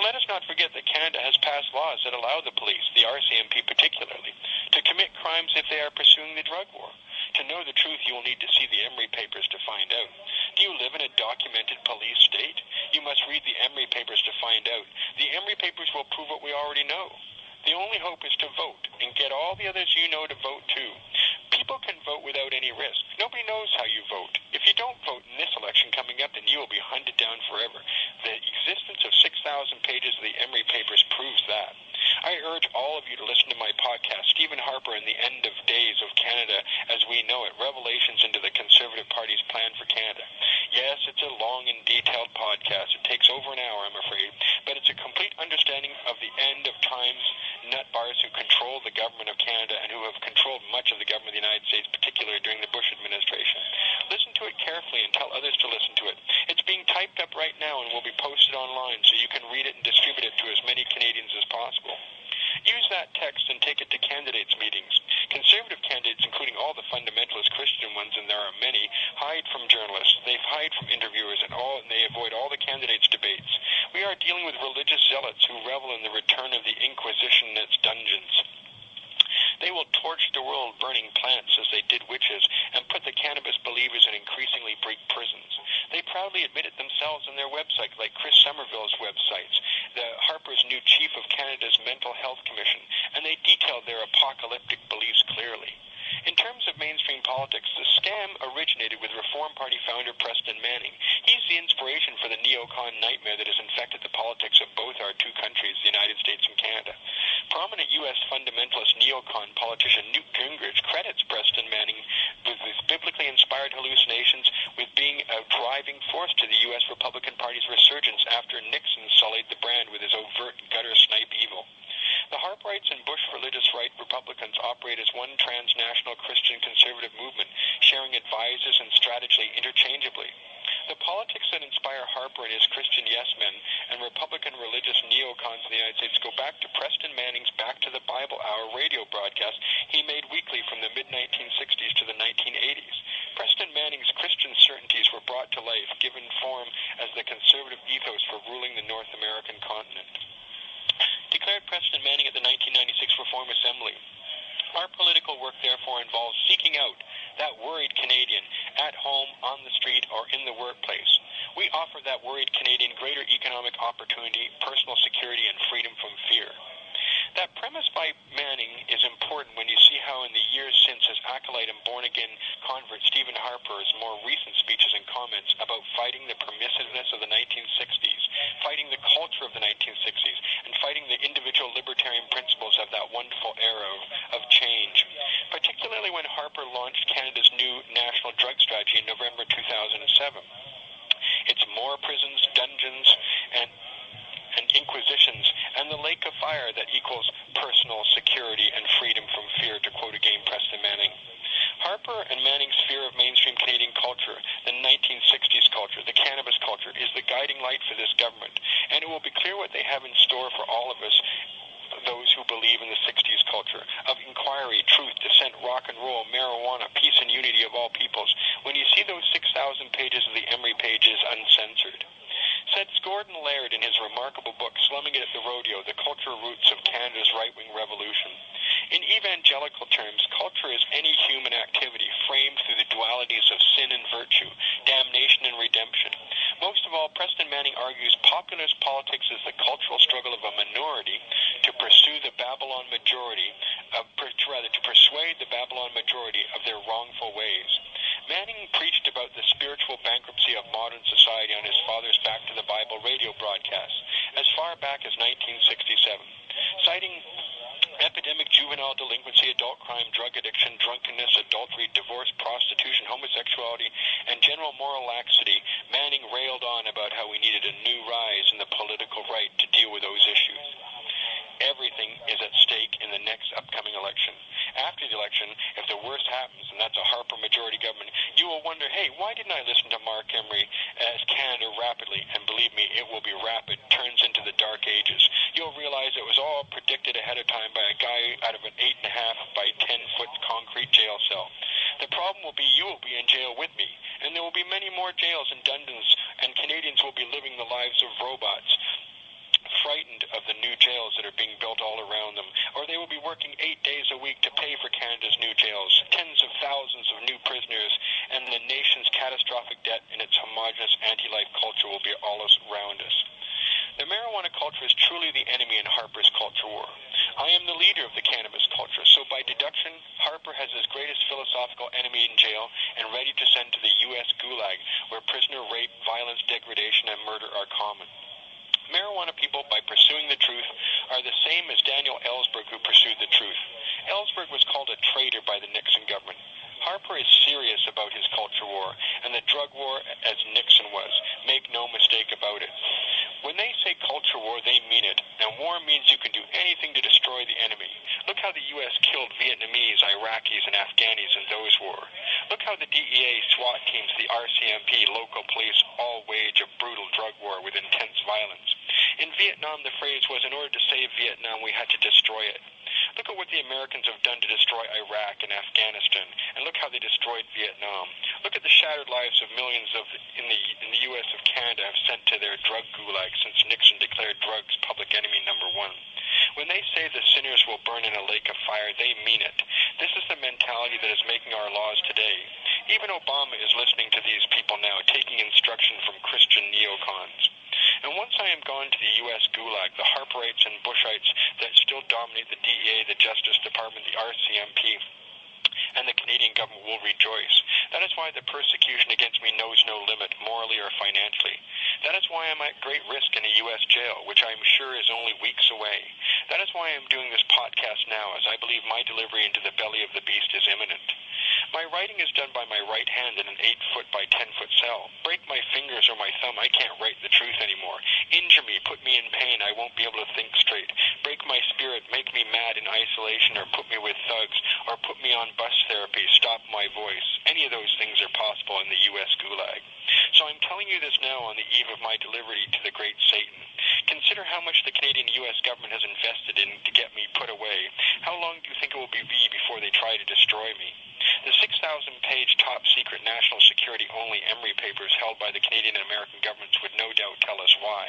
let us not forget that Canada has passed laws that allow the police, the RCMP particularly, to commit crimes if they are pursuing the drug war. To know the truth, you will need to see the Emery Papers to find out. Do you live in a documented police state? You must read the Emery Papers to find out. The Emery Papers will prove what we already know. The only hope is to vote and get all the others you know to vote too. People can vote without any risk. Nobody knows how you vote. If you don't vote in this election coming up, then you will be hunted down forever. The existence of 6,000 pages of the Emery Papers proves that. I urge all of you to listen to my podcast, Stphen Harper and the End of Days of Canada as We Know It, Revelations into the Conservative Party's Plan for Canada. Yes, it's a long and detailed podcast. It takes over an hour, I'm afraid, but it's a complete understanding of the end of times nutbars who control the government of Canada and who have controlled much of the government of the United States, particularly during the Bush administration. Listen to it carefully and tell others to listen to it. It's being typed up right now and will be posted online so you can read it and distribute it to as many Canadians as possible. Use that text and take it to candidates' meetings. Conservative candidates, including all the fundamentalist Christian ones, and there are many, hide from journalists. They hide from interviewers and they avoid all the candidates' debates. We are dealing with religious zealots who revel in the return of the Inquisition and its dungeons. They will torch the world burning plants as they did witches and put the cannabis believers in increasingly bleak prisons. They proudly admit it themselves on their website, like Chris Somerville's websites, the Harper's new chief of Canada's Mental Health Commission, and they detail their apocalyptic beliefs clearly. In terms of mainstream politics, the scam originated with Reform Party founder Preston Manning. He's the inspiration for the neocon nightmare that has infected the politics of both our two countries, the United States and Canada. Prominent U.S. fundamentalist neocon politician Newt Gingrich credits Preston Manning with his biblically inspired hallucinations with being a driving force to the U.S. Republican Party's resurgence after Nixon sullied the brand with his overt gutter-snipe evil. The Harperites and Bush religious right Republicans operate as one transnational Christian conservative movement, sharing advisors and strategy interchangeably. The politics that inspire Harper and his Christian yes-men and Republican religious neocons in the United States go back to Preston Manning's Back to the Bible Hour radio broadcast he made weekly from the mid-1960s to the 1980s. Preston Manning's Christian certainties were brought to life, given form as the conservative ethos for ruling the North American continent. Declared Preston Manning at the 1996 Reform Assembly. Our political work, therefore, involves seeking out that worried Canadian at home, on the street, or in the workplace. We offer that worried Canadian greater economic opportunity, personal security, and freedom from fear. That premise by Manning is important when you see how in the years since his acolyte and born-again convert Stphen Harper's more recent speeches and comments about fighting the permissiveness of the 1960s, fighting the culture of the 1960s, and fighting the individual libertarian principles of that wonderful era of change, particularly when Harper launched Canada's new national drug strategy in November 2007. It's more prisons, dungeons, and inquisitions, and the lake of fire that equals personal security and freedom from fear, to quote again Preston Manning. Harper and Manning's fear of mainstream Canadian culture, the 1960s culture, the cannabis culture, is the guiding light for this government, and it will be clear what they have in store for all of us, those who believe in the 60s culture, of inquiry, truth, dissent, rock and roll, marijuana, peace and unity of all peoples, when you see those 6,000 pages of the Emery Pages uncensored. Said Gordon Laird in his remarkable book, Slumming It at the Rodeo, The Cultural Roots of Canada's Right-Wing Revolution. In evangelical terms, culture is any human activity framed through the dualities of sin and virtue, damnation and redemption. Most of all, Preston Manning argues populist politics is the cultural struggle of a minority to pursue the Babylon majority, to persuade the Babylon majority of their wrongful ways. Manning preached about the spiritual bankruptcy of modern society on his father's Back to the Bible radio broadcast as far back as 1967, citing epidemic juvenile delinquency, adult crime, drug addiction, drunkenness, adultery, divorce, prostitution, homosexuality, and general moral laxity. Manning railed on about how we needed a new rise in the political right to deal with those issues. Everything is at stake in the next upcoming election. After the election, if the worst happens, and that's a Harper majority government, you will wonder, hey, why didn't I listen to Marc Emery as Canada rapidly, and believe me, it will be rapid, turns into the dark ages. You'll realize it was all predicted ahead of time by a guy out of an 8.5 by 10-foot concrete jail cell. The problem will be you will be in jail with me, and there will be many more jails and dungeons, and Canadians will be living the lives of robots, frightened new jails that are being built all around them, or they will be working 8 days a week to pay for Canada's new jails, tens of thousands of new prisoners, and the nation's catastrophic debt in its homogenous anti-life culture will be all around us. The marijuana culture is truly the enemy in Harper's culture war. I am the leader of the cannabis culture, so by deduction, Harper has his greatest philosophical enemy in jail and ready to send to the U.S. Gulag, where prisoner rape, violence, degradation, and murder are common. Marijuana people, by pursuing the truth, are the same as Daniel Ellsberg, who pursued the truth. Ellsberg was called a traitor by the Nixon government. Harper is serious about his culture war, and the drug war as Nixon was. Make no mistake about it. When they say culture war, they mean it, and war means you can do anything to destroy the enemy. Look how the U.S. killed Vietnamese, Iraqis, and Afghanis in those wars. Look how the DEA, SWAT teams, the RCMP, local police all wage a brutal drug war with intense violence. In Vietnam, the phrase was, in order to save Vietnam, we had to destroy it. Look at what the Americans have done to destroy Iraq and Afghanistan, and look how they destroyed Vietnam. Look at the shattered lives of millions in the U.S. of Canada have sent to their drug gulag since Nixon declared drugs public enemy number one. When they say the sinners will burn in a lake of fire, they mean it. This is the mentality that is making our laws today. Even Obama is listening to these people now, taking instruction from Christian neocons. And once I am gone to the U.S. Gulag, the Harperites and Bushites that still dominate the DEA, the Justice Department, the RCMP, and the Canadian government will rejoice. That is why the persecution against me knows no limit, morally or financially. That is why I'm at great risk in a U.S. jail, which I am sure is only weeks away. That is why I'm doing this podcast now, as I believe my delivery into the belly of the beast is imminent. My writing is done by my right hand in an 8-foot by 10-foot cell. Break my fingers or my thumb, I can't write the truth anymore. Injure me, put me in pain, I won't be able to think straight. Break my spirit, make me mad in isolation, or put me with thugs, or put me on bus therapy, stop my voice. Any of those things are possible in the U.S. Gulag. So I'm telling you this now on the eve of my delivery to the great Satan. Consider how much the Canadian U.S. government has invested in to get me put away. How long do you think it will be before they try to destroy me? The 6,000-page top-secret national security-only Emery Papers held by the Canadian and American governments would no doubt tell us why.